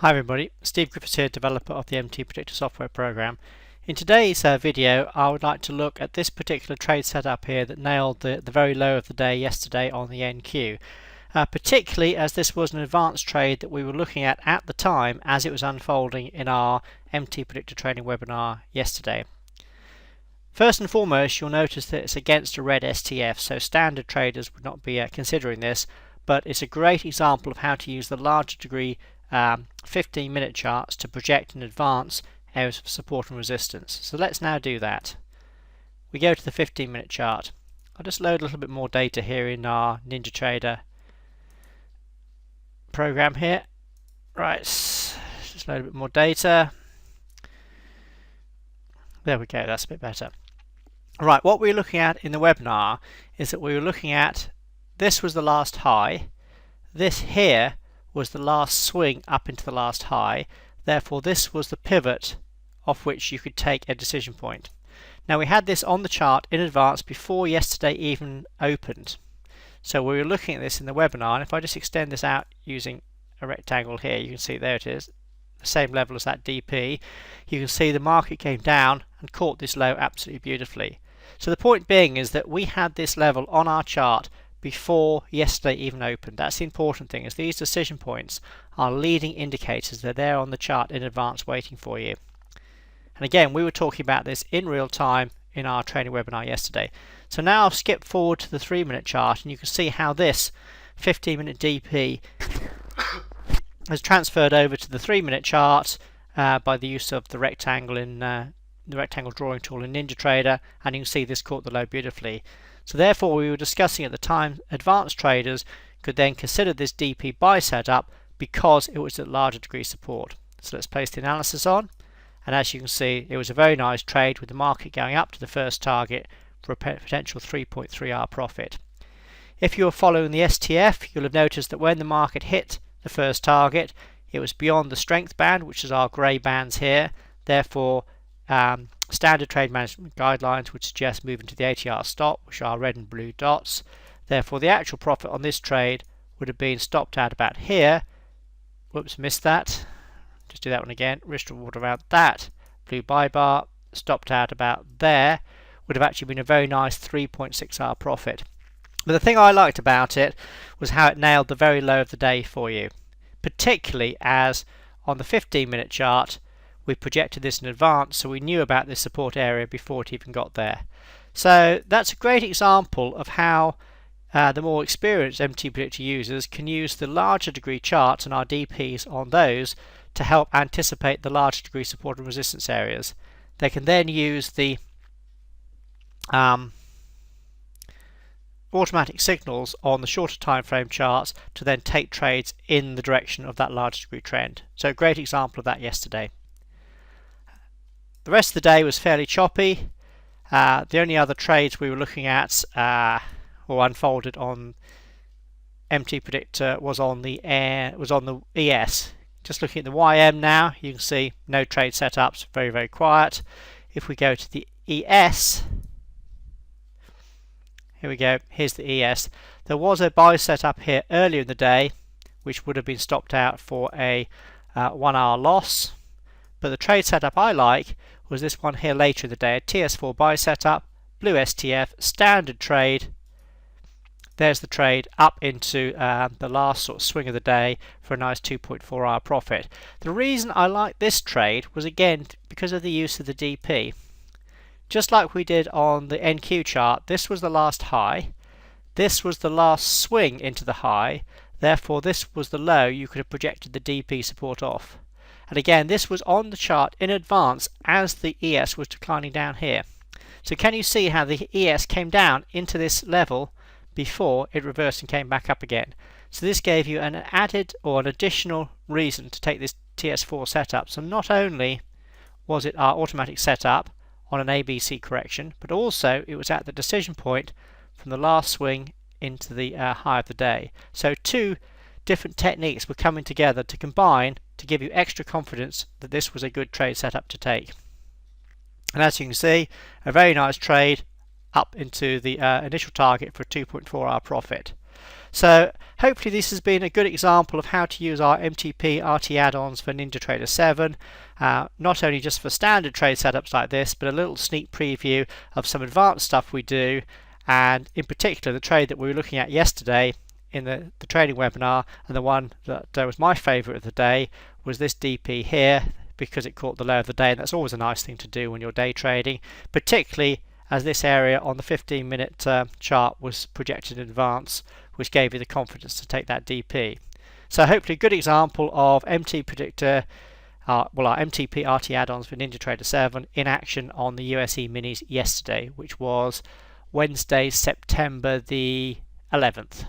Hi everybody, Steve Griffiths here, developer of the MTPredictor software program. In today's video I would like to look at this particular trade setup here that nailed the very low of the day yesterday on the NQ. Particularly as this was an advanced trade that we were looking at the time as it was unfolding in our MTPredictor training webinar yesterday. First and foremost, you'll notice that it's against a red STF, so standard traders would not be considering this, but it's a great example of how to use the larger degree 15-minute charts to project in advance areas of support and resistance. So let's now do that. We go to the 15-minute chart. I'll just load a little bit more data here in our NinjaTrader program here. Right, just load a bit more data. There we go, that's a bit better. Right, what we were looking at in the webinar is that we were looking at this was the last high, this here was the last swing up into the last high, therefore this was the pivot off which you could take a decision point. Now we had this on the chart in advance before yesterday even opened, so we were looking at this in the webinar, and if I just extend this out using a rectangle here, you can see there it is, the same level as that DP. You can see the market came down and caught this low absolutely beautifully. So the point being is that we had this level on our chart before yesterday even opened. That's the important thing, is these decision points are leading indicators. They're there on the chart in advance waiting for you. And again, we were talking about this in real time in our training webinar yesterday. So now I'll skip forward to the 3-minute chart, and you can see how this 15-minute DP has transferred over to the 3-minute chart by the use of the rectangle in the rectangle drawing tool in NinjaTrader, and you can see this caught the low beautifully. So therefore we were discussing at the time advanced traders could then consider this DP buy setup because it was at larger degree support. So let's place the analysis on, and as you can see it was a very nice trade with the market going up to the first target for a potential 3.3R profit. If you were following the STF, you'll have noticed that when the market hit the first target it was beyond the strength band, which is our grey bands here. Therefore standard trade management guidelines would suggest moving to the ATR stop, which are red and blue dots. Therefore the actual profit on this trade would have been stopped out about here. Whoops, missed that. Just do that one again. Risk reward around that blue buy bar, stopped out about there. Would have actually been a very nice 3.6R profit. But the thing I liked about it was how it nailed the very low of the day for you, particularly as on the 15-minute chart we projected this in advance, so we knew about this support area before it even got there. So that's a great example of how the more experienced MTPredictor users can use the larger degree charts and our DPs on those to help anticipate the larger degree support and resistance areas. They can then use the automatic signals on the shorter time frame charts to then take trades in the direction of that larger degree trend. So a great example of that yesterday. The rest of the day was fairly choppy. The only other trades we were looking at or unfolded on MTPredictor was on the ES. Just looking at the YM now, you can see no trade setups, very, very quiet. If we go to the ES, here we go, here's the ES. There was a buy setup here earlier in the day, which would have been stopped out for a 1-hour loss. But the trade setup I like was this one here later in the day, a TS4 buy setup, blue STF, standard trade. There's the trade up into the last sort of swing of the day for a nice 2.4R profit. The reason I like this trade was again because of the use of the DP. Just like we did on the NQ chart, this was the last high, this was the last swing into the high, therefore this was the low you could have projected the DP support off. And again, this was on the chart in advance as the ES was declining down here. So can you see how the ES came down into this level before it reversed and came back up again? So this gave you an added or an additional reason to take this TS4 setup. So not only was it our automatic setup on an ABC correction, but also it was at the decision point from the last swing into the high of the day. So two different techniques were coming together to combine to give you extra confidence that this was a good trade setup to take. And as you can see, a very nice trade up into the initial target for a 2.4R profit. So hopefully this has been a good example of how to use our MTP RT add-ons for NinjaTrader 7, not only just for standard trade setups like this, but a little sneak preview of some advanced stuff we do, and in particular the trade that we were looking at yesterday in the trading webinar, and the one that was my favourite of the day was this DP here, because it caught the low of the day, and that's always a nice thing to do when you're day trading, particularly as this area on the 15-minute chart was projected in advance, which gave you the confidence to take that DP. So hopefully a good example of MTPredictor, our MTP RT add-ons for NinjaTrader 7 in action on the US E-minis yesterday, which was Wednesday, September the 11th.